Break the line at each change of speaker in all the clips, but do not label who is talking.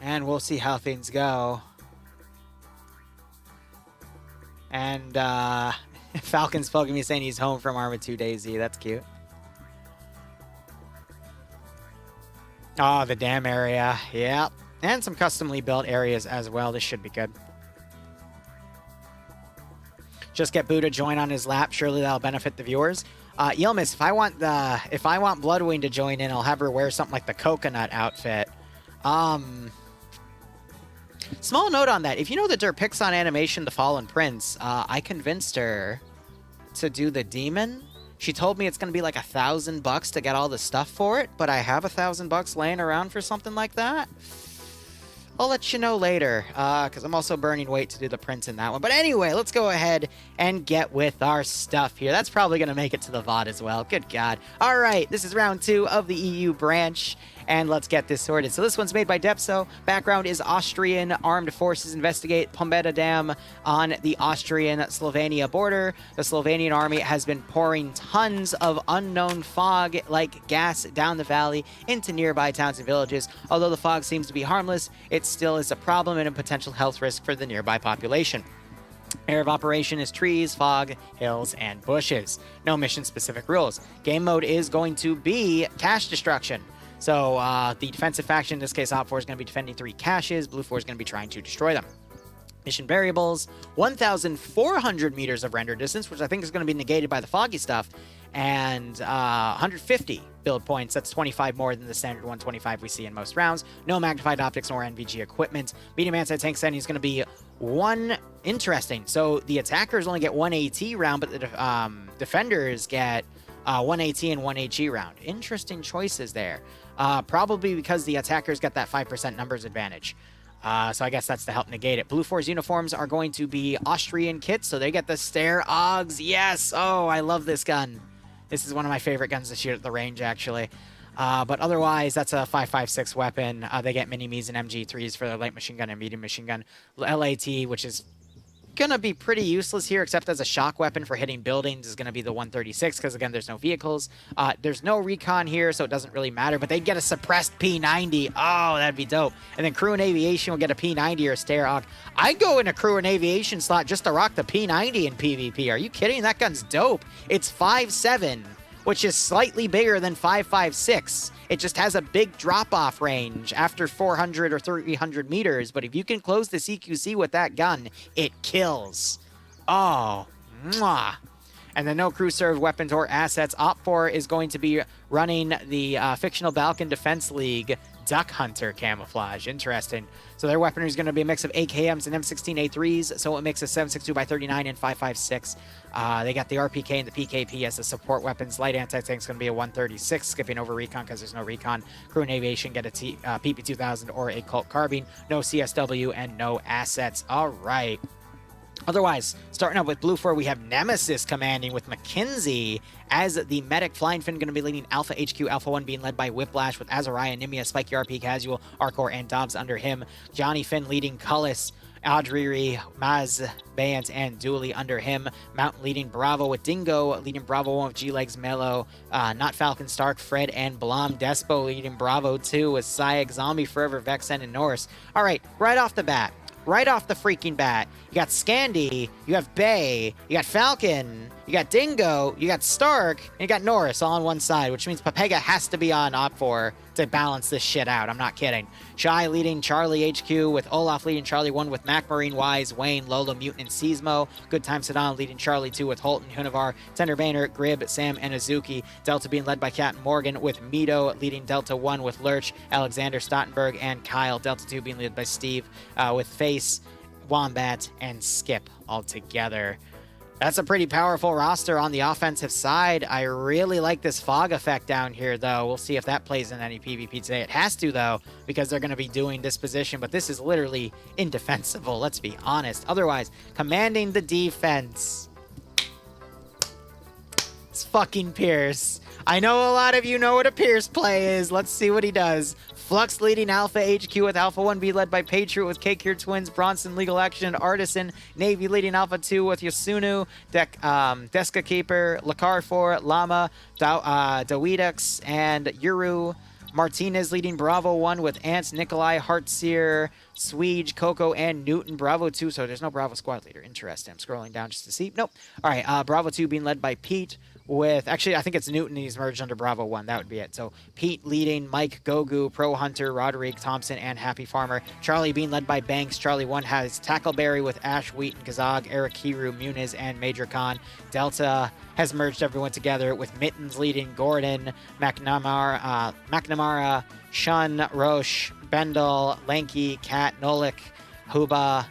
And we'll see how things go. And Falcon's poking me saying he's home from Arma 2 Daisy. That's cute. Oh, the dam area. Yep. And some customly built areas as well. This should be good. Just get Buddha join on his lap. Surely that'll benefit the viewers. Yilmis, if I want Bloodwing to join in, I'll have her wear something like the coconut outfit. Small note on that. If you know the Derpixon animation, The Fallen Prince, I convinced her to do the demon. She told me it's going to be like $1,000 to get all the stuff for it, but I have $1,000 laying around for something like that. I'll let you know later, because I'm also burning weight to do the prince in that one. But anyway, let's go ahead and get with our stuff here. That's probably going to make it to the VOD as well. Good God. All right, this is round 2 of the EU branch, and let's get this sorted. So this one's made by Depso. Background is Austrian armed forces investigate Pombeda Dam on the Austrian-Slovenia border. The Slovenian army has been pouring tons of unknown fog-like gas down the valley into nearby towns and villages. Although the fog seems to be harmless, it still is a problem and a potential health risk for the nearby population. Area of operation is trees, fog, hills, and bushes. No mission-specific rules. Game mode is going to be cache destruction. So the defensive faction, in this case Op 4, is going to be defending 3 caches. Blue 4 is going to be trying to destroy them. Mission variables, 1,400 meters of render distance, which I think is going to be negated by the foggy stuff, and 150 build points. That's 25 more than the standard 125 we see in most rounds. No magnified optics nor NVG equipment. Medium anti-tank setting is going to be 1... Interesting. So the attackers only get 1 AT round, but the defenders get 1 AT and 1 HE round. Interesting choices there. Probably because the attackers get that 5% numbers advantage. So I guess that's to help negate it. Blue 4's uniforms are going to be Austrian kits, so they get the Stare Augs. Yes! Oh, I love this gun. This is one of my favorite guns to shoot at the range, actually. But otherwise, that's a 5.56 weapon. They get mini-me's and MG3s for their light machine gun and medium machine gun. LAT, which is going to be pretty useless here, except as a shock weapon for hitting buildings, is going to be the 136, because again, there's no vehicles. There's no recon here, so it doesn't really matter, but they'd get a suppressed P90. Oh, that'd be dope. And then crew and aviation will get a P90 or a Stare Aug. I'd go in a crew and aviation slot just to rock the P90 in PvP. Are you kidding? That gun's dope. It's 5.7, which is slightly bigger than 5.56. It just has a big drop-off range after 400 or 300 meters, but if you can close the CQC with that gun, it kills. Oh, mwah. And then no crew-served weapons or assets. Op 4 is going to be running the Fictional Balkan Defense League Duck Hunter camouflage. Interesting. So their weaponry is going to be a mix of AKMs and M16A3s, so it makes a 7.62x39 and 5.56. They got the RPK and the PKP as the support weapons. Light anti-tank is going to be a 136, skipping over recon because there's no recon. Crew and aviation get a PP2000 or a Colt carbine. No CSW and no assets. All right. Otherwise, starting out with Blue 4, we have Nemesis commanding with McKinsey as the medic. Flying Finn going to be leading Alpha HQ, Alpha 1 being led by Whiplash with Azariah, Nimia, Spiky RP, Casual, Arcor, and Dobbs under him. Johnny Finn leading Cullis, Audrey, Maz, Bayant, and Dooley under him. Mountain leading Bravo with Dingo, leading Bravo 1 with G-Legs, Mello, Not Falcon, Stark, Fred, and Blom. Despo leading Bravo 2 with Sayek, Zombie, Forever, Vexen, and Norse. All right, right off the bat, right off the freaking bat, you got Scandi, you have Bay, you got Falcon, you got Dingo, you got Stark, and you got Norris all on one side, which means Papega has to be on Op 4 to balance this shit out. I'm not kidding. Shy leading Charlie HQ with Olaf leading Charlie 1 with Mac, Marine, Wise, Wayne, Lola, Mutant, and Seismo. Good Time Sedan leading Charlie 2 with Holton, Hunavar, Tender Banner, Grib, Sam, and Azuki. Delta being led by Captain Morgan with Mito leading Delta 1 with Lurch, Alexander, Stottenberg, and Kyle. Delta 2 being led by Steve with Face, Wombat, and Skip all together. That's a pretty powerful roster on the offensive side. I really like this fog effect down here, though. We'll see if that plays in any PvP today. It has to, though, because they're going to be doing disposition, but this is literally indefensible, let's be honest. Otherwise, commanding the defense. It's fucking Pierce. I know a lot of you know what a Pierce play is. Let's see what he does. Flux leading Alpha HQ with Alpha 1B led by Patriot with K-Cure Twins, Bronson, Legal Action, and Artisan. Navy leading Alpha 2 with Yasunu, Deska Keeper, Lakar 4, Lama, Dawidux, and Yuru. Martinez leading Bravo 1 with Ants, Nikolai, Heartseer, Swede, Coco, and Newton. Bravo 2, so there's no Bravo squad leader. Interesting. I'm scrolling down just to see. Nope. All right, Bravo 2 being led by Pete with, actually, I think it's Newton. He's merged under Bravo 1. That would be it. So Pete leading, Mike, Gogu, Pro Hunter, Roderick, Thompson, and Happy Farmer. Charlie being led by Banks. Charlie 1 has Tackleberry with Ash, Wheaton, Kazag, Eric, Hiru, Muniz, and Major Khan. Delta has merged everyone together with Mittens leading Gordon, McNamara, Shun, Roche, Bendel, Lanky, Cat, Nolik, Hubba,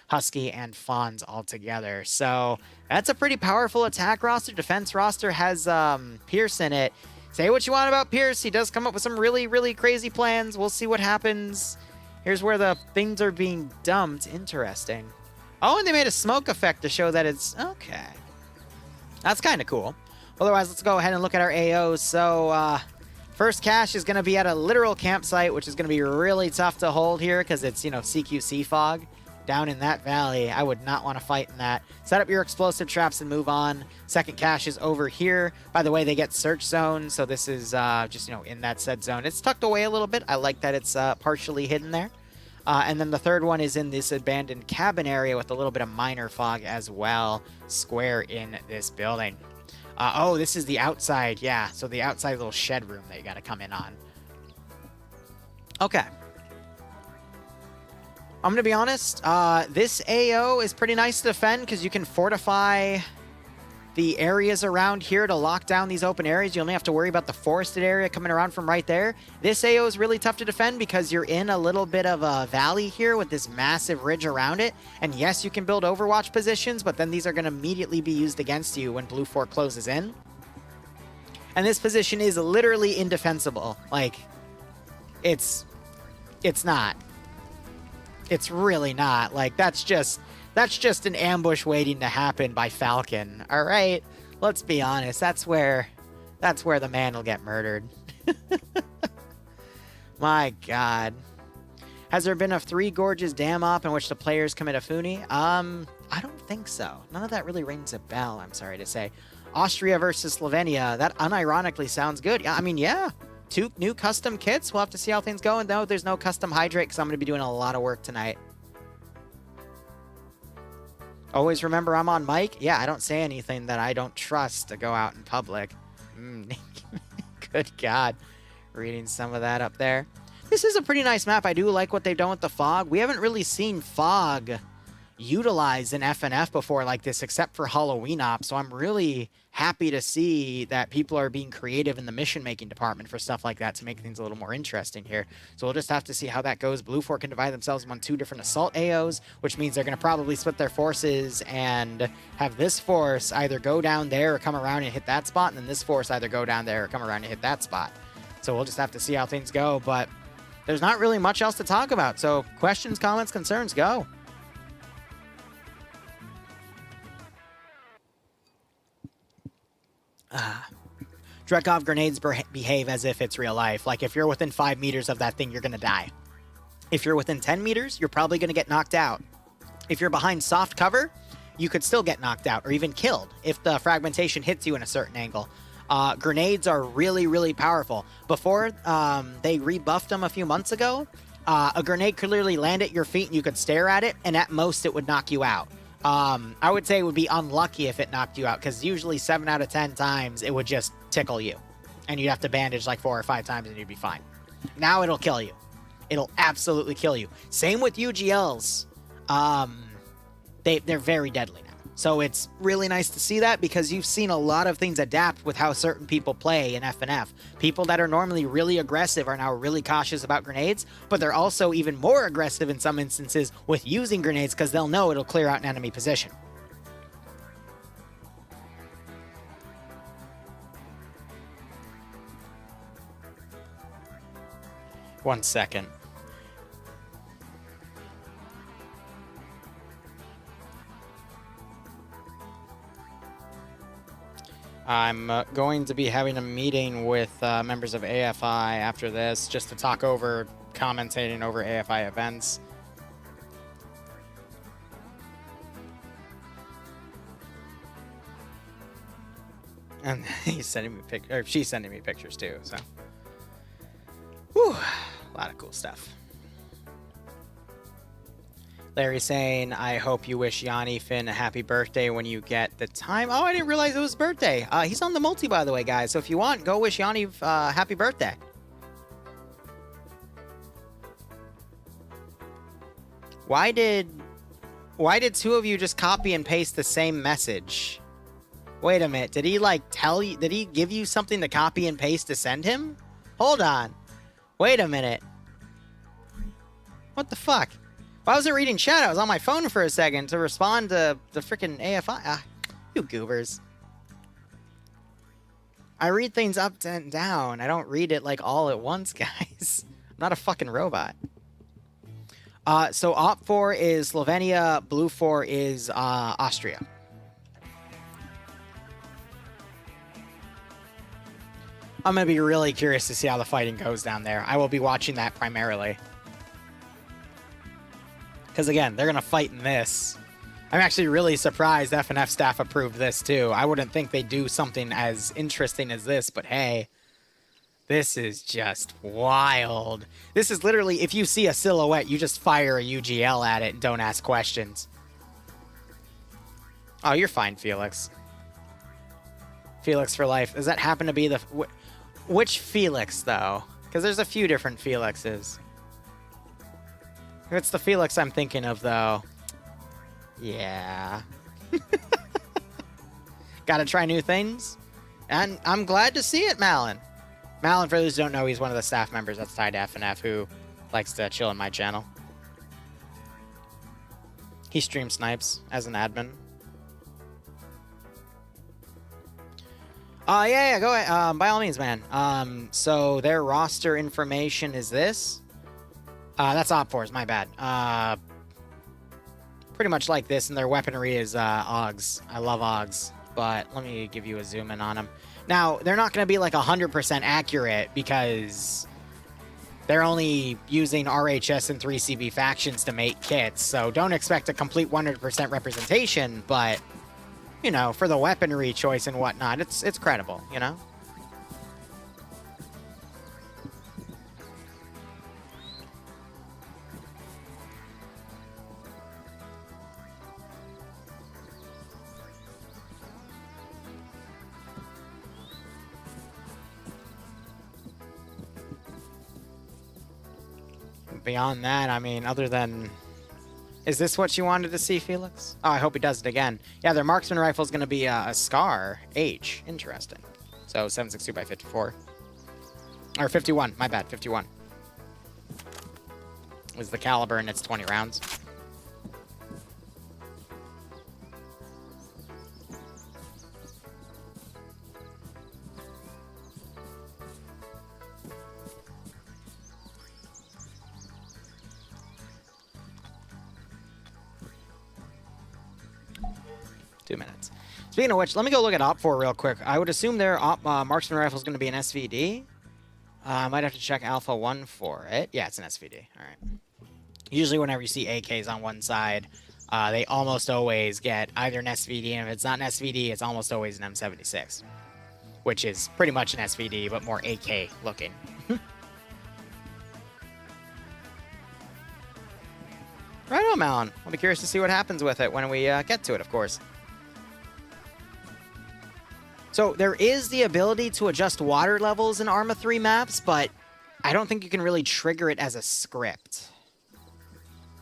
Husky, and Fonz all together. So that's a pretty powerful attack roster. Defense roster has Pierce in it. Say what you want about Pierce. He does come up with some really, really crazy plans. We'll see what happens. Here's where the things are being dumped. Interesting. Oh, and they made a smoke effect to show that it's okay. That's kind of cool. Otherwise, let's go ahead and look at our AOs. So, first cache is going to be at a literal campsite, which is going to be really tough to hold here because it's, you know, CQC fog down in that valley. I would not want to fight in that. Set up your explosive traps and move on. Second cache is over here. By the way, they get search zone, so this is just, you know, in that said zone. It's tucked away a little bit. I like that it's partially hidden there. And then the third one is in this abandoned cabin area with a little bit of minor fog as well, square in this building. Oh, this is the outside. Yeah, so the outside little shed room that you got to come in on. Okay. I'm going to be honest. This AO is pretty nice to defend because you can fortify the areas around here to lock down these open areas. You only have to worry about the forested area coming around from right there. This AO is really tough to defend because you're in a little bit of a valley here with this massive ridge around it. And yes, you can build overwatch positions, but then these are going to immediately be used against you when Blue Fort closes in. And this position is literally indefensible. Like, it's not. It's really not. Like, that's just an ambush waiting to happen by Falcon. All right, let's be honest. That's where the man will get murdered. My God. Has there been a Three Gorges dam op in which the players commit a Funi? I don't think so. None of that really rings a bell, I'm sorry to say. Austria versus Slovenia. That unironically sounds good. Yeah, I mean, yeah. 2 new custom kits. We'll have to see how things go. And no, there's no custom hydrate because I'm going to be doing a lot of work tonight. Always remember I'm on mic. Yeah, I don't say anything that I don't trust to go out in public. Good God. Reading some of that up there. This is a pretty nice map. I do like what they've done with the fog. We haven't really seen fog utilized in FNF before like this, except for Halloween Ops. So I'm really happy to see that people are being creative in the mission-making department for stuff like that to make things a little more interesting here. So we'll just have to see how that goes. Blue Fort can divide themselves among 2 different assault AOs, which means they're going to probably split their forces and have this force either go down there or come around and hit that spot, and then this force either go down there or come around and hit that spot. So we'll just have to see how things go, but there's not really much else to talk about. So questions, comments, concerns, go. Dretkov grenades behave as if it's real life. Like, if you're within 5 meters of that thing, you're going to die. If you're within 10 meters, you're probably going to get knocked out. If you're behind soft cover, you could still get knocked out or even killed if the fragmentation hits you in a certain angle. Grenades are really, really powerful. Before they rebuffed them a few months ago, a grenade could literally land at your feet and you could stare at it, and at most it would knock you out. I would say it would be unlucky if it knocked you out, because usually 7 out of 10 times it would just tickle you. And you'd have to bandage like 4 or 5 times and you'd be fine. Now it'll kill you. It'll absolutely kill you. Same with UGLs. They're very deadly now. So it's really nice to see that, because you've seen a lot of things adapt with how certain people play in FNF. People that are normally really aggressive are now really cautious about grenades, but they're also even more aggressive in some instances with using grenades because they'll know it'll clear out an enemy position. One second. I'm going to be having a meeting with members of AFI after this, just to talk over commentating over AFI events. And he's sending me she's sending me pictures too, so Whew. A lot of cool stuff. Larry saying, I hope you wish Yanni Finn a happy birthday when you get the time. Oh, I didn't realize it was his birthday. He's on the multi, by the way, guys. So if you want, go wish Yanni happy birthday. Why did two of you just copy and paste the same message? Wait a minute. Did he, like, tell you? Did he give you something to copy and paste to send him? Hold on. Wait a minute. What the fuck? I wasn't reading chat. I was on my phone for a second to respond to the freaking AFI. Ah, you goobers. I read things up and down. I don't read it, like, all at once, guys. I'm not a fucking robot. So Op 4 is Slovenia. Blue 4 is Austria. I'm going to be really curious to see how the fighting goes down there. I will be watching that primarily. Because, again, they're going to fight in this. I'm actually really surprised FNF staff approved this, too. I wouldn't think they'd do something as interesting as this, but hey, this is just wild. This is literally, if you see a silhouette, you just fire a UGL at it and don't ask questions. Oh, you're fine, Felix. Felix for life. Does that happen to be the... Which Felix, though? Because there's a few different Felixes. If it's the Felix I'm thinking of, though. Yeah. Gotta try new things. And I'm glad to see it, Malin. Malin, for those who don't know, he's one of the staff members that's tied to FNF who likes to chill on my channel. He streams snipes as an admin. Yeah, go ahead. By all means, man. So their roster information is this. That's Op 4's, my bad. Pretty much like this, and their weaponry is AUGs. I love AUGs, but let me give you a zoom in on them. Now, they're not going to be like 100% accurate because they're only using RHS and 3CB factions to make kits, so don't expect a complete 100% representation, but, you know, for the weaponry choice and whatnot, it's credible, you know? Beyond that, I mean, other than... Is this what you wanted to see, Felix? Oh, I hope he does it again. Yeah, their marksman rifle is going to be a Scar H. Interesting. So 7.62 by 54. Or 51. My bad, 51. Is the caliber, and it's 20 rounds. Speaking of which, let me go look at Op 4 real quick. I would assume their marksman rifle is going to be an SVD. I might have to check Alpha 1 for it. Yeah, it's an SVD. All right. Usually whenever you see AKs on one side, they almost always get either an SVD, and if it's not an SVD, it's almost always an M76, which is pretty much an SVD, but more AK looking. Right on, Malin. I'll be curious to see what happens with it when we get to it, of course. So there is the ability to adjust water levels in Arma 3 maps, but I don't think you can really trigger it as a script.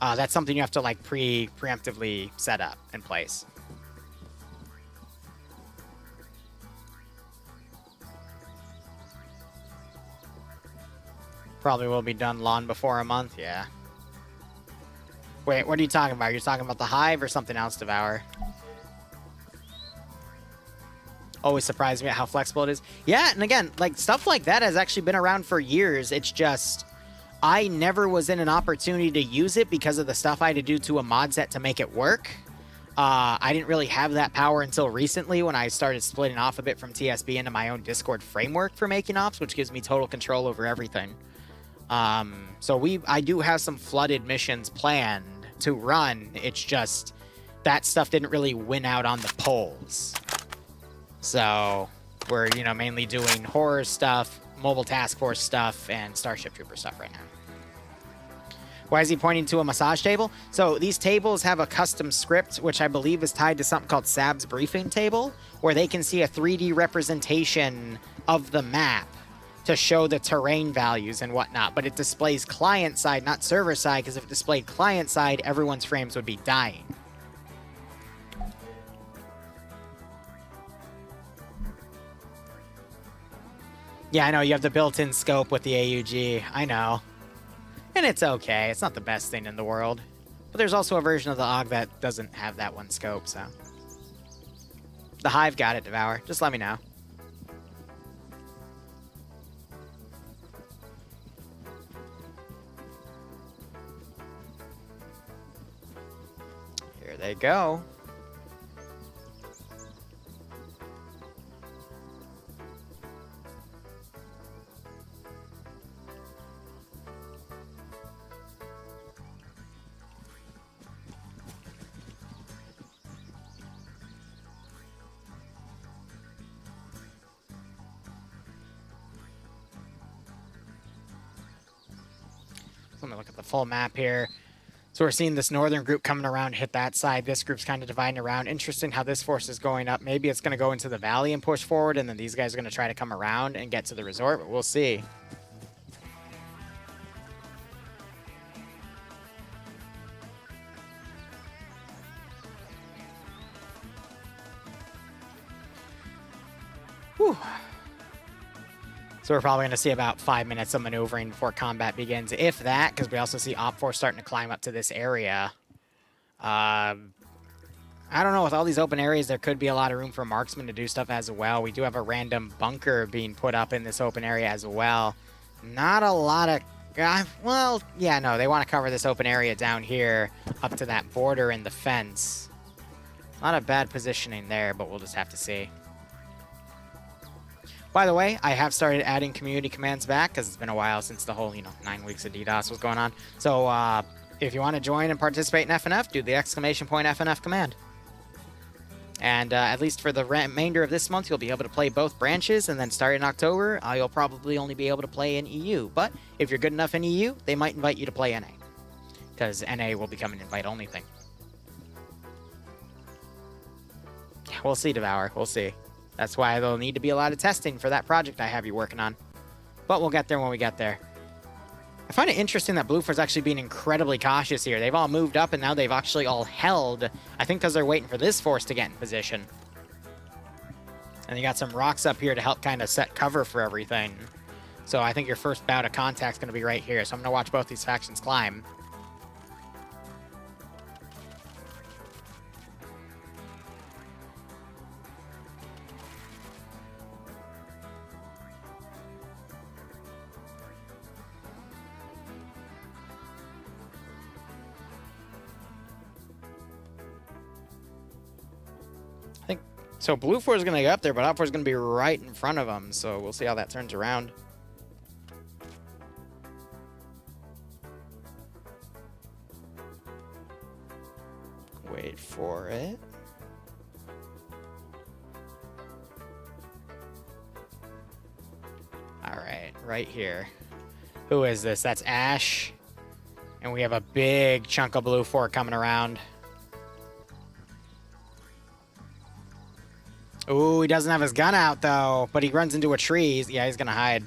That's something you have to like preemptively set up in place. Probably will be done long before a month, yeah. Wait, what are you talking about? You're talking about the Hive or something else, Devour? Always surprised me at how flexible it is. Yeah, and again, like, stuff like that has actually been around for years. It's just, I never was in an opportunity to use it because of the stuff I had to do to a mod set to make it work. I didn't really have that power until recently when I started splitting off a bit from TSB into my own Discord framework for making ops, which gives me total control over everything. So I do have some flooded missions planned to run. It's just, that stuff didn't really win out on the polls. So we're, you know, mainly doing horror stuff, mobile task force stuff and Starship Trooper stuff right now. Why is he pointing to a massage table? So these tables have a custom script, which I believe is tied to something called Sab's briefing table, where they can see a 3D representation of the map to show the terrain values and whatnot. But it displays client side, not server side, because if it displayed client side, everyone's frames would be dying. Yeah, I know, you have the built-in scope with the AUG. I know. And it's okay. It's not the best thing in the world. But there's also a version of the AUG that doesn't have that one scope, so. The Hive got it, Devour. Just let me know. Here they go. Let me look at the full map here. So we're seeing this northern group coming around, hit that side. This group's kind of dividing around. Interesting how this force is going up. Maybe it's going to go into the valley and push forward, and then these guys are going to try to come around and get to the resort, but we'll see. Whew. So we're probably going to see about 5 minutes of maneuvering before combat begins, if that, because we also see Op Force starting to climb up to this area. I don't know, with all these open areas, there could be a lot of room for marksmen to do stuff as well. We do have a random bunker being put up in this open area as well. Not a lot of... well, yeah, no, they want to cover this open area down here up to that border in the fence. Not a bad positioning there, but we'll just have to see. By the way, I have started adding community commands back because it's been a while since the whole, 9 weeks of DDoS was going on. So if you want to join and participate in FNF, do the !FNF command. And at least for the remainder of this month, you'll be able to play both branches. And then starting in October, you'll probably only be able to play in EU. But if you're good enough in EU, they might invite you to play NA. Because NA will become an invite-only thing. Yeah, we'll see, Devour. We'll see. That's why there'll need to be a lot of testing for that project I have you working on. But we'll get there when we get there. I find it interesting that Blue Force actually being incredibly cautious here. They've all moved up, and now they've actually all held. I think because they're waiting for this force to get in position. And you got some rocks up here to help kind of set cover for everything. So I think your first bout of contact's going to be right here. So I'm going to watch both these factions climb. So Blue Force is going to get up there, but Op Force is going to be right in front of them. So we'll see how that turns around. Wait for it. All right, right here. Who is this? That's Ash. And we have a big chunk of Blue Force coming around. Ooh, he doesn't have his gun out, though. But he runs into a tree. Yeah, he's going to hide.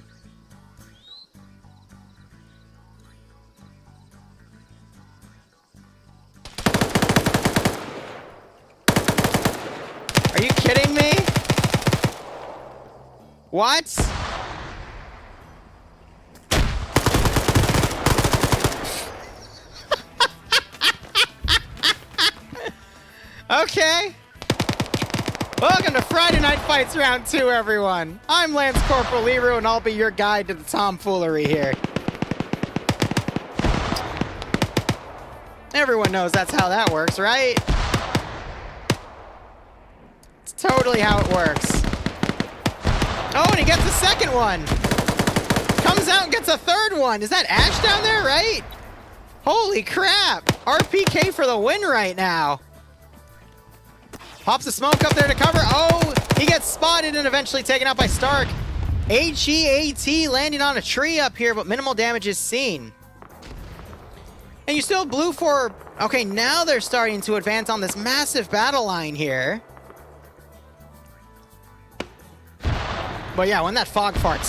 Are you kidding me? What? Okay. Welcome to Friday Night Fights Round 2, everyone. I'm Lcpl Liru, and I'll be your guide to the tomfoolery here. Everyone knows that's how that works, right? It's totally how it works. Oh, and he gets a second one. Comes out and gets a third one. Is that Ash down there, right? Holy crap. RPK for the win right now. Pops the smoke up there to cover. Oh, he gets spotted and eventually taken out by Stark. HEAT landing on a tree up here, but minimal damage is seen. And you still have blue for... Okay, now they're starting to advance on this massive battle line here. But yeah, when that fog fight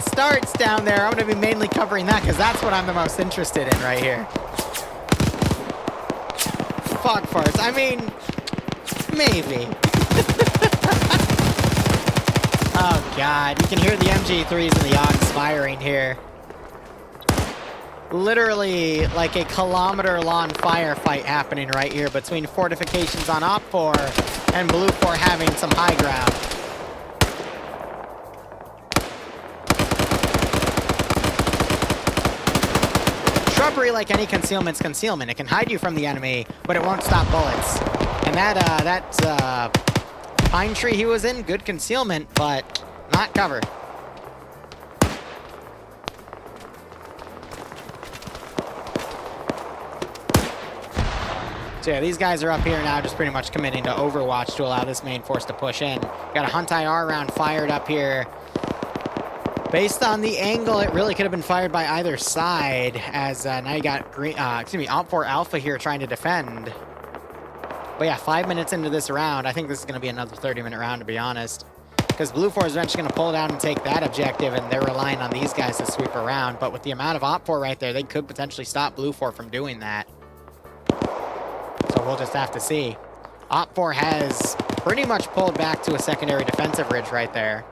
starts down there, I'm going to be mainly covering that because that's what I'm the most interested in right here. Fog farts. I mean, maybe. Oh god, you can hear the MG3s and the Ogs firing here. Literally like a kilometer-long firefight happening right here between fortifications on Op 4 and Blue 4 having some high ground. Shrubbery, like any concealment's concealment. It can hide you from the enemy, but it won't stop bullets. And that pine tree he was in, good concealment, but not cover. So yeah, these guys are up here now just pretty much committing to Overwatch to allow this main force to push in. Got a Hunt IR round fired up here. Based on the angle, it really could have been fired by either side, as now you got Op 4 Alpha here trying to defend. But yeah, 5 minutes into this round, I think this is going to be another 30-minute round, to be honest. Because Blue 4 is eventually going to pull down and take that objective, and they're relying on these guys to sweep around. But with the amount of Op 4 right there, they could potentially stop Blue 4 from doing that. So we'll just have to see. Op 4 has pretty much pulled back to a secondary defensive ridge right there.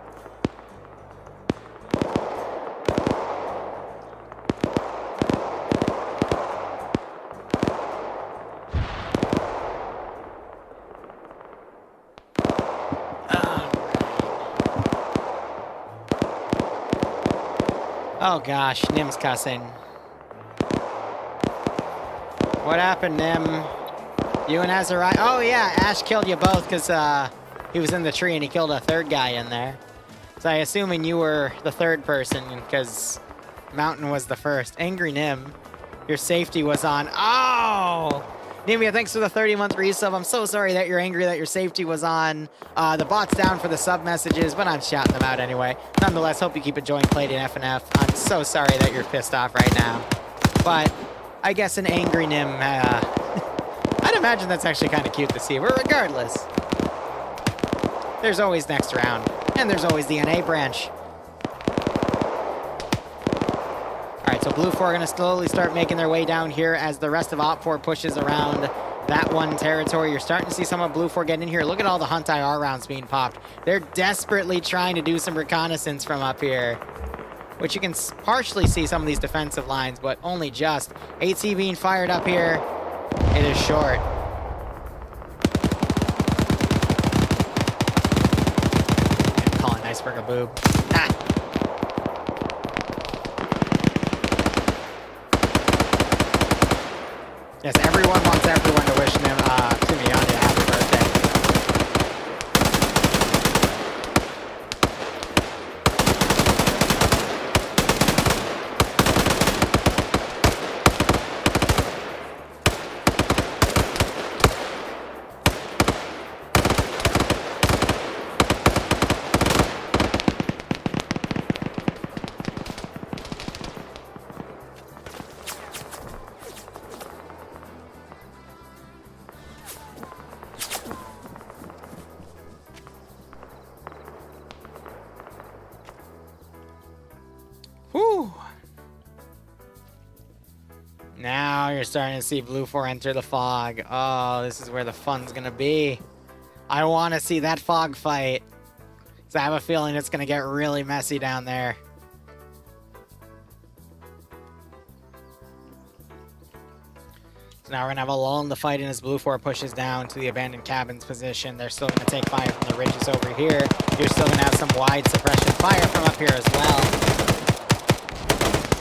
Oh gosh, Nim's cussing. What happened, Nim? You and Azariah? Oh yeah, Ash killed you both because he was in the tree and he killed a third guy in there. So I assuming you were the third person because Mountain was the first. Angry Nim, your safety was on. Oh! Nimia, thanks for the 30-month resub. I'm so sorry that you're angry that your safety was on. The bot's down for the sub messages, but I'm shouting them out anyway. Nonetheless, hope you keep enjoying Played in FNF. I'm so sorry that you're pissed off right now. But I guess an angry Nim, I'd imagine that's actually kind of cute to see. But regardless, there's always next round. And there's always the NA branch. Alright, so Blue 4 are going to slowly start making their way down here as the rest of Op 4 pushes around that one territory. You're starting to see some of Blue 4 getting in here. Look at all the Hunt IR rounds being popped. They're desperately trying to do some reconnaissance from up here, which you can partially see some of these defensive lines, but only just. AT being fired up here. It is short. Call it nice burger boob. Ah. Yes, everyone wants everyone to wish him, Anya, happy birthday. Whew. Now you're starting to see Blue 4 enter the fog. Oh, this is where the fun's gonna be. I want to see that fog fight. So I have a feeling it's gonna get really messy down there. So now we're gonna have a lull in the fight as Blue 4 pushes down to the abandoned cabins position. They're still gonna take fire from the ridges over here. You're still gonna have some wide suppression fire from up here as well.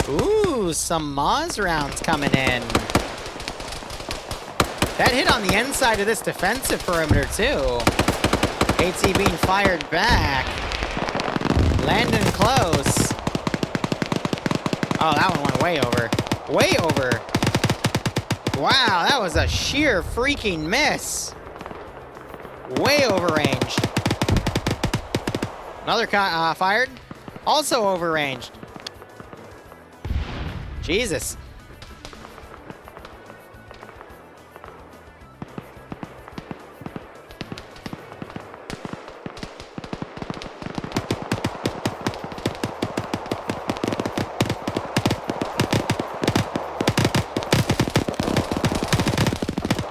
Ooh, some Moz rounds coming in. That hit on the inside of this defensive perimeter, too. AT being fired back. Landing close. Oh, that one went way over. Way over. Wow, that was a sheer freaking miss. Way overranged. Another fired. Also overranged. Jesus.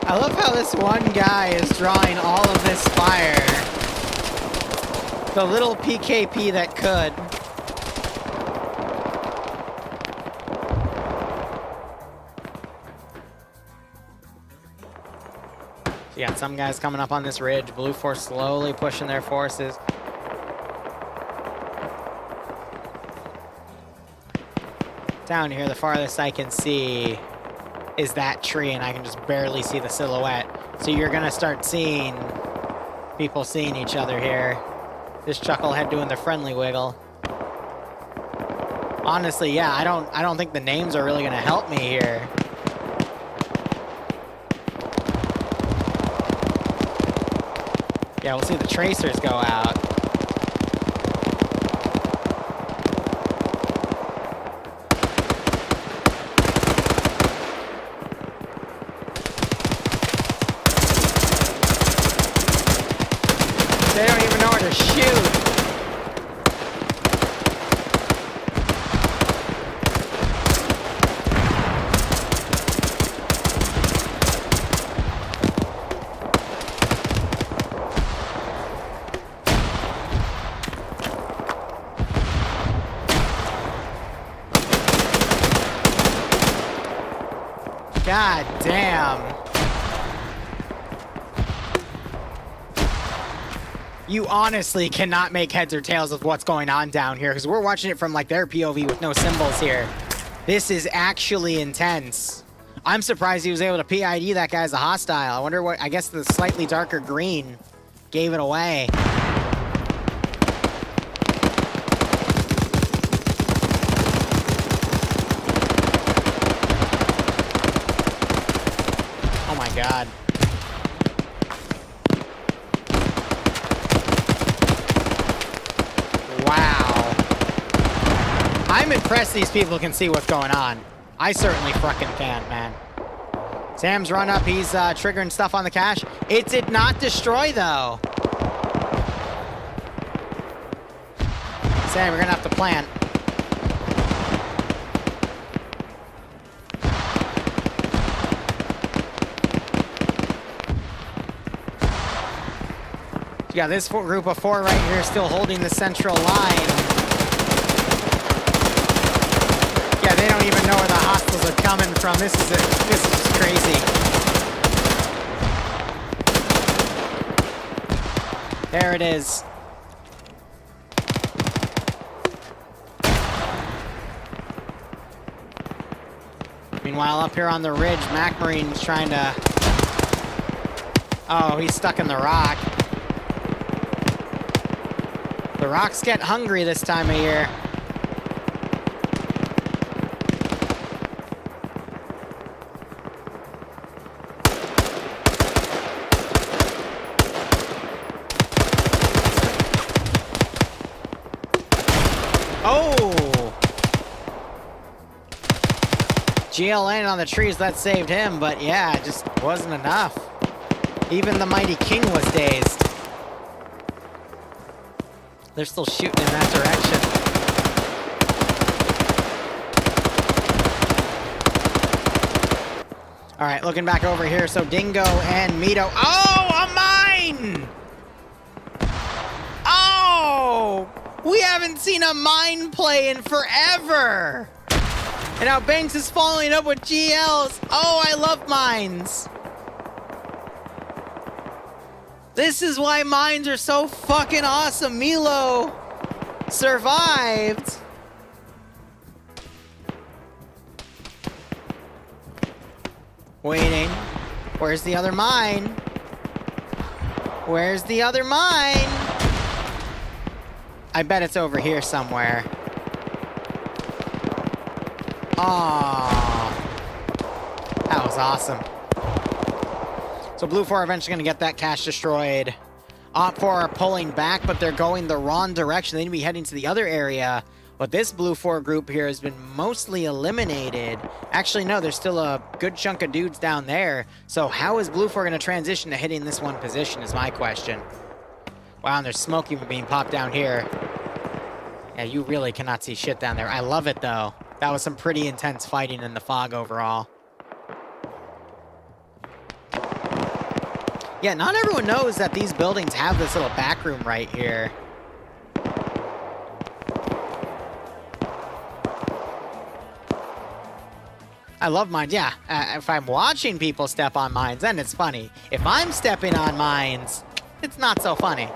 I love how this one guy is drawing all of this fire. The little PKP that could. So you got some guys coming up on this ridge. Blue Force slowly pushing their forces. Down here, the farthest I can see is that tree, and I can just barely see the silhouette. So you're gonna start seeing people seeing each other here. This chucklehead doing the friendly wiggle. Honestly, yeah, I don't think the names are really gonna help me here. Yeah, we'll see the tracers go out. They don't even know where to shoot. God damn. You honestly cannot make heads or tails of what's going on down here, because we're watching it from like their POV with no symbols here. This is actually intense. I'm surprised he was able to PID that guy as a hostile. I wonder what, I guess the slightly darker green gave it away. Oh my God. Wow. I'm impressed these people can see what's going on. I certainly fucking can't, man. Sam's run up. He's triggering stuff on the cache. It did not destroy, though. Sam, we're gonna have to plant. Yeah, this group of 4 right here still holding the central line. Yeah, they don't even know where the hostiles are coming from. This is just crazy. There it is. Meanwhile, up here on the ridge, MacMarine's trying to... Oh, he's stuck in the rock. The rocks get hungry this time of year. Oh! GL landed on the trees, that saved him, but yeah, it just wasn't enough. Even the mighty king was dazed. They're still shooting in that direction. All right, looking back over here. So Dingo and Mito. Oh, a mine! Oh! We haven't seen a mine play in forever! And now Banks is following up with GLs. Oh, I love mines. This is why mines are so fucking awesome. Milo survived. Waiting. Where's the other mine? Where's the other mine? I bet it's over here somewhere. Aww. That was awesome. So Blue 4 eventually going to get that cache destroyed. Op 4 are pulling back, but they're going the wrong direction. They need to be heading to the other area. But this Blue 4 group here has been mostly eliminated. Actually, no, there's still a good chunk of dudes down there. So how is Blue 4 going to transition to hitting this one position is my question. Wow, and there's smoke even being popped down here. Yeah, you really cannot see shit down there. I love it, though. That was some pretty intense fighting in the fog overall. Yeah, not everyone knows that these buildings have this little back room right here. I love mines, yeah. If I'm watching people step on mines, then it's funny. If I'm stepping on mines, it's not so funny.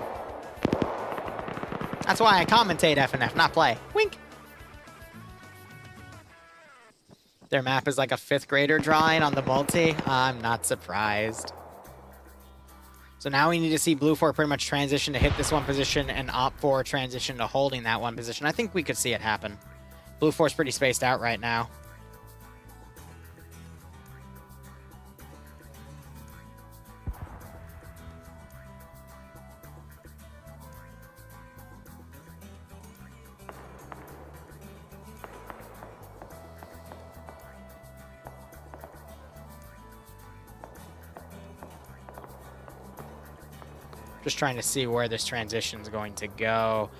That's why I commentate FNF, not play. Wink. Their map is like a 5th grader drawing on the multi. I'm not surprised. So now we need to see Blue 4 pretty much transition to hit this one position and Op 4 transition to holding that one position. I think we could see it happen. Blue 4's pretty spaced out right now. Just trying to see where this transition is going to go.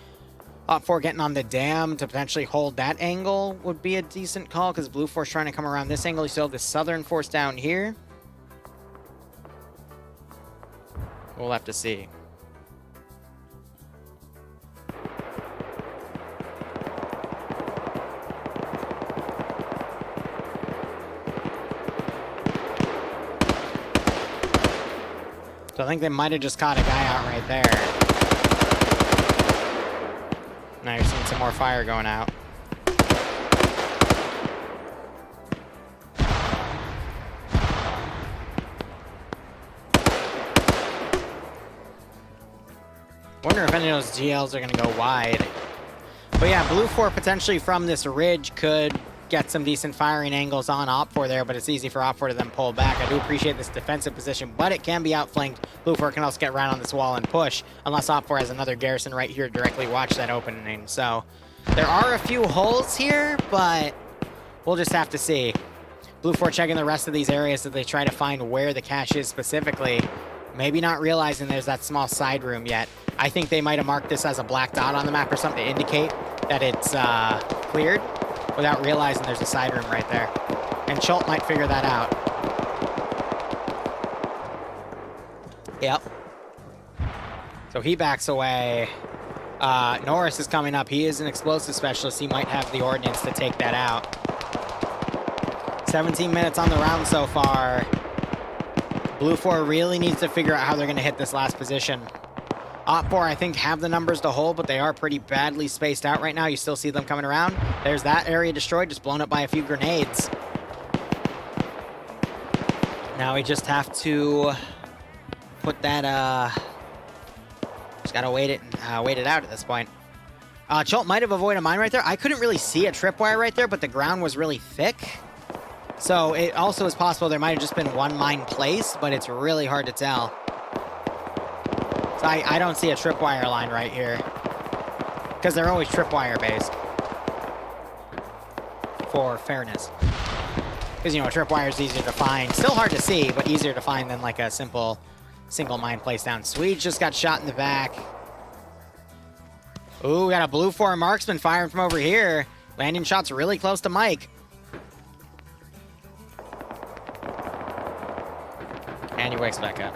Op 4 getting on the dam to potentially hold that angle would be a decent call because Blue 4's trying to come around this angle. You still have the southern force down here. We'll have to see. So I think they might have just caught a guy out right there. Now you're seeing some more fire going out. Wonder if any of those GLs are going to go wide. But yeah, Blue 4 potentially from this ridge could get some decent firing angles on Op 4 there, but it's easy for Op 4 to then pull back. I do appreciate this defensive position, but it can be outflanked. Blue 4 can also get around on this wall and push, unless Op 4 has another garrison right here to directly watch that opening. So there are a few holes here, but we'll just have to see. Blue 4 checking the rest of these areas as they try to find where the cache is specifically. Maybe not realizing there's that small side room yet. I think they might have marked this as a black dot on the map or something to indicate that it's cleared, without realizing there's a side room right there. And Schult might figure that out. Yep. So he backs away. Norris is coming up. He is an explosive specialist. He might have the ordnance to take that out. 17 minutes on the round so far. Blue 4 really needs to figure out how they're going to hit this last position. Op 4, I think, have the numbers to hold, but they are pretty badly spaced out right now. You still see them coming around. There's that area destroyed, just blown up by a few grenades. Now we just have to put that, just gotta wait it out at this point. Schult might have avoided a mine right there. I couldn't really see a tripwire right there, but the ground was really thick. So it also is possible there might have just been one mine placed, but it's really hard to tell. So I don't see a tripwire line right here, because they're always tripwire based, for fairness. Because, you know, a tripwire is easier to find. Still hard to see, but easier to find than like a simple single mine placed down. Swedes just got shot in the back. Ooh, we got a Blue 4 marksman firing from over here. Landing shots really close to Mike. And he wakes back up.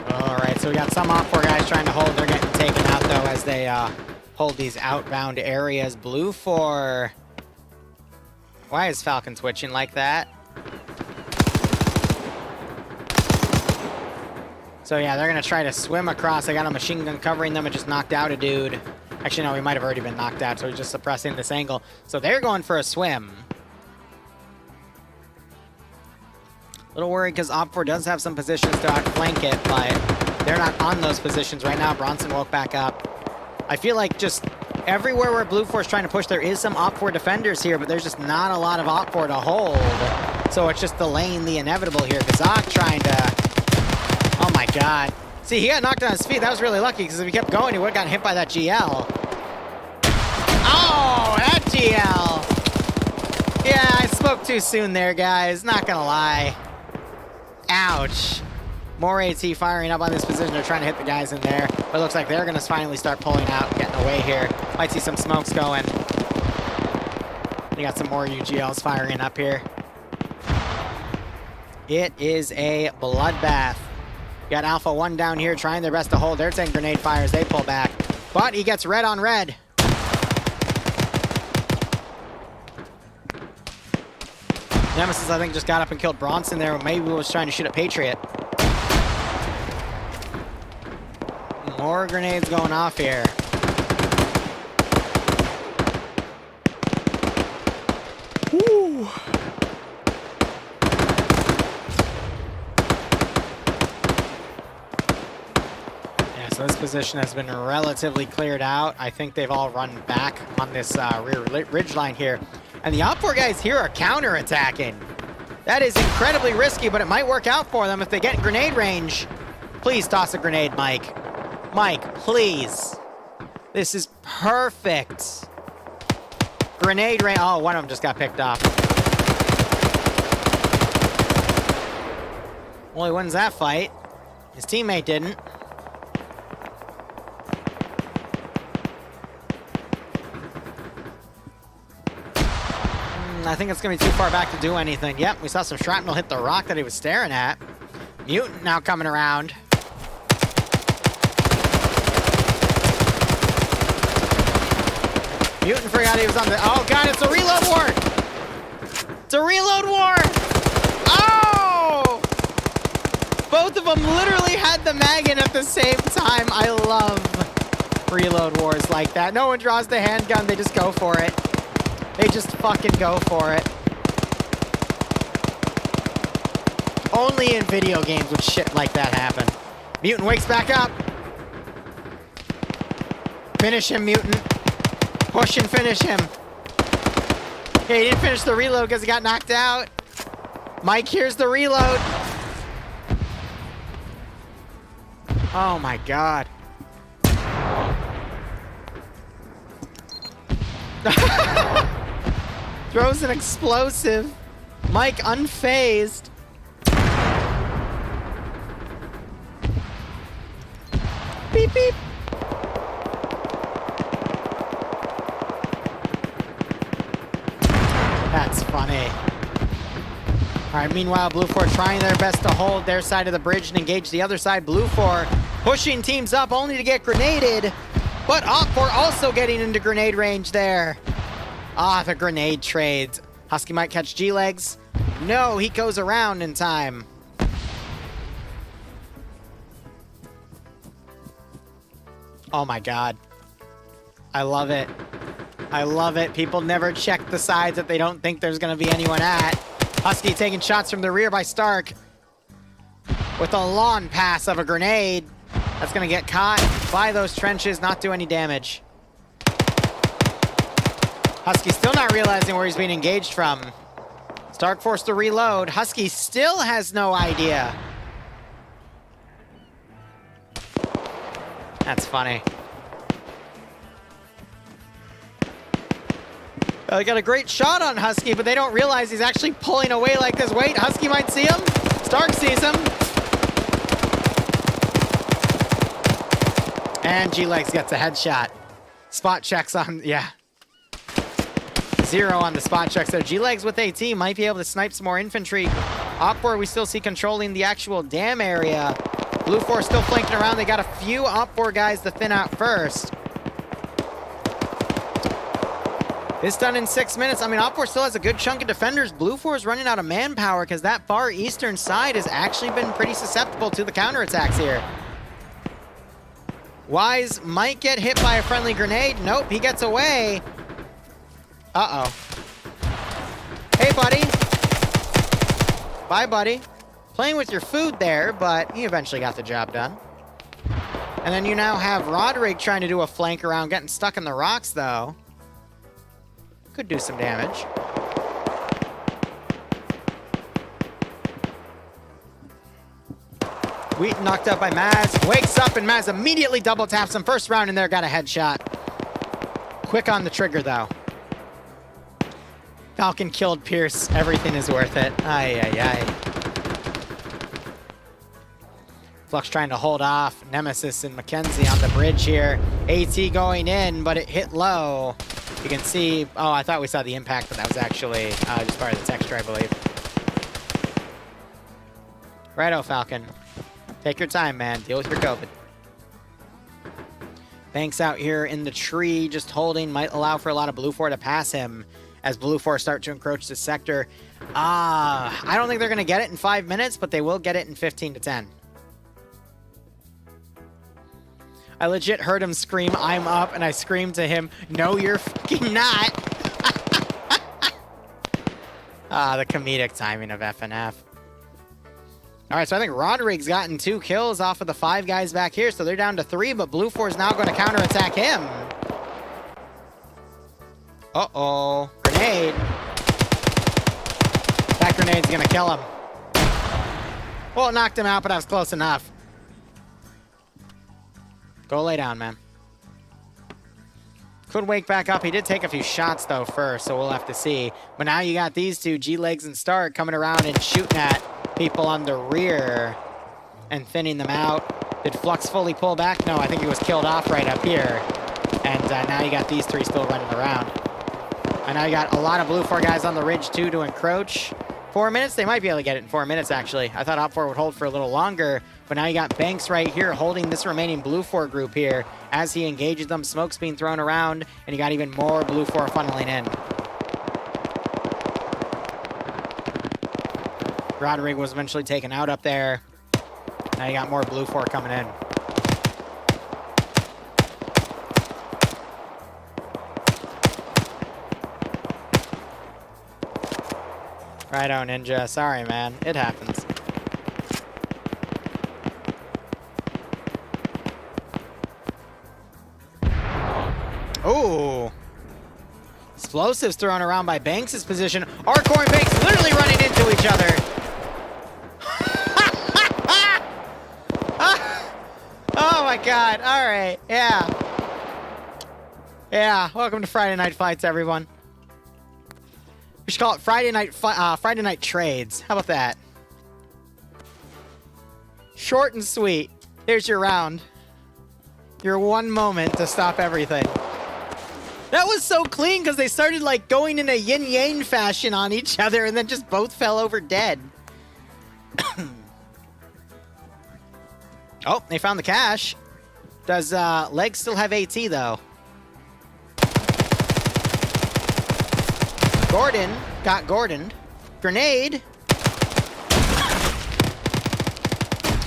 Alright, so we got some Op 4 guys trying to hold. They're getting taken out, though, as they hold these outbound areas. Blue 4... Why is Falcon twitching like that? So yeah, they're going to try to swim across. They got a machine gun covering them and just knocked out a dude. Actually, no, he might have already been knocked out, so he's just suppressing this angle. So they're going for a swim. A little worried because Op 4 does have some positions to outflank it, but They're not on those positions right now. Bronson woke back up. I feel like just everywhere where Blue Force trying to push, there is some Op4 defenders here, but there's just not a lot of Op4 to hold. So it's just delaying the inevitable here. Kazak trying to... Oh my god. See, he got knocked on his feet. That was really lucky, because if he kept going, he would have gotten hit by that GL. Oh, that GL! Yeah, I spoke too soon there, guys. Not gonna lie. Ouch. More AT firing up on this position. They're trying to hit the guys in there. But it looks like they're gonna finally start pulling out and getting away here. Might see some smokes going. They got some more UGLs firing up here. It is a bloodbath. Got Alpha 1 down here trying their best to hold. They're taking grenade fires. They pull back. But he gets red on red. Nemesis, I think, just got up and killed Bronson there. Maybe he was trying to shoot at Patriot. More grenades going off here. Woo. Yeah, so this position has been relatively cleared out. I think they've all run back on this rear ridge line here. And the Op4 guys here are counter-attacking. That is incredibly risky, but it might work out for them if they get in grenade range. Please toss a grenade, Mike. Mike, please. This is perfect. Grenade range. Oh, one of them just got picked off. Well, he wins that fight. His teammate didn't. I think it's going to be too far back to do anything. Yep, we saw some shrapnel hit the rock that he was staring at. Mutant now coming around. Mutant forgot he was on the... Oh, God, it's a reload war! It's a reload war! Oh! Both of them literally had the mag in at the same time. I love reload wars like that. No one draws the handgun. They just go for it. They just fucking go for it. Only in video games would shit like that happen. Mutant wakes back up. Finish him, Mutant. Push and finish him. Okay, he didn't finish the reload because he got knocked out. Mike, here's the reload. Oh my god. Throws an explosive. Mike unfazed. Beep, beep. That's funny. All right, meanwhile, Blue 4 trying their best to hold their side of the bridge and engage the other side. Blue 4 pushing teams up only to get grenaded, but Op4 also getting into grenade range there. Ah, the grenade trades. Husky might catch G-Legs. No, he goes around in time. Oh my god. I love it. I love it. People never check the sides that they don't think there's going to be anyone at. Husky taking shots from the rear by Stark. With a lawn pass of a grenade. That's going to get caught by those trenches, not do any damage. Husky still not realizing where he's being engaged from. Stark forced to reload. Husky still has no idea. That's funny. They got a great shot on Husky, but they don't realize he's actually pulling away like this. Wait, Husky might see him. Stark sees him. And G-Legs gets a headshot. Spot checks on, yeah. 0 on the spot checks there. G-Legs with AT might be able to snipe some more infantry. Op4 we still see controlling the actual dam area. Blue 4 still flanking around. They got a few Op4 guys to thin out first. This done in 6 minutes. I mean, Op4 still has a good chunk of defenders. Blue 4 is running out of manpower because that far eastern side has actually been pretty susceptible to the counterattacks here. Wise might get hit by a friendly grenade. Nope, he gets away. Uh-oh. Hey, buddy. Bye, buddy. Playing with your food there, but he eventually got the job done. And then you now have Roderick trying to do a flank around, getting stuck in the rocks, though. Could do some damage. Wheaton knocked up by Maz. Wakes up, and Maz immediately double taps him. First round in there, got a headshot. Quick on the trigger, though. Falcon killed Pierce. Everything is worth it. Ay, ay, ay. Flux trying to hold off Nemesis and Mackenzie on the bridge here. AT going in, but it hit low. You can see, oh, I thought we saw the impact, but that was actually just part of the texture, I believe. Righto, Falcon. Take your time, man. Deal with your COVID. Banks out here in the tree, just holding. Might allow for a lot of Blue 4 to pass him as Blue 4 start to encroach the sector. I don't think they're going to get it in 5 minutes, but they will get it in 15 to 10. I legit heard him scream, "I'm up," and I screamed to him, "No, you're fucking not." The comedic timing of FNF. All right, so I think Roderick's gotten 2 kills off of the 5 guys back here, so they're down to 3, but Blue 4 is now going to counterattack him. Uh-oh. Grenade. That grenade's going to kill him. Well, it knocked him out, but I was close enough. Go lay down, man. Could wake back up. He did take a few shots, though, first, so we'll have to see. But now you got these two, G-Legs and Stark, coming around and shooting at people on the rear and thinning them out. Did Flux fully pull back? No, I think he was killed off right up here. And now you got these 3 still running around. And now you got a lot of Blue 4 guys on the ridge, too, to encroach. 4 minutes? They might be able to get it in 4 minutes, actually. I thought Op 4 would hold for a little longer. But now you got Banks right here holding this remaining Blue 4 group here as he engages them. Smoke's being thrown around, and you got even more Blue 4 funneling in. Roderick was eventually taken out up there. Now you got more Blue 4 coming in. Righto, Ninja. Sorry, man. It happens. Ooh. Explosives thrown around by Banks' position. Arcor and Banks literally running into each other. Oh my god. All right. Yeah. Yeah. Welcome to Friday Night Fights, everyone. We should call it Friday Night Trades. How about that? Short and sweet. Here's your round. Your one moment to stop everything. That was so clean because they started like going in a yin-yang fashion on each other and then just both fell over dead. Oh, they found the cache. Does Legs still have AT though? Gordon got Gordoned. Grenade.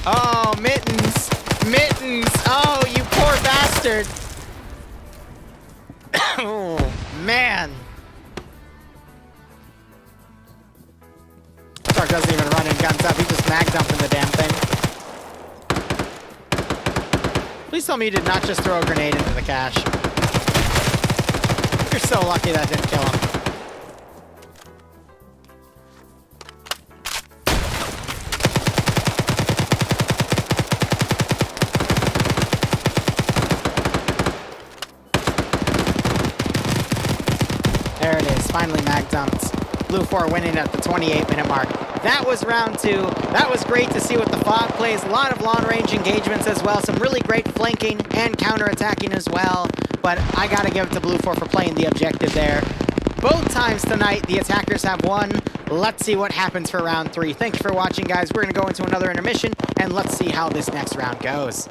Oh, Mittens. Mittens. Oh, you poor bastard. Oh, man. Stark doesn't even run in guns up. He just mag dumping the damn thing. Please tell me you did not just throw a grenade into the cache. You're so lucky that didn't kill him. There it is, finally mag dumped. Blue 4 winning at the 28-minute mark. That was round 2. That was great to see with the FOG plays. A lot of long-range engagements as well. Some really great flanking and counter-attacking as well. But I gotta give it to Blue 4 for playing the objective there. Both times tonight, the attackers have won. Let's see what happens for round 3. Thank you for watching, guys. We're gonna go into another intermission, and let's see how this next round goes.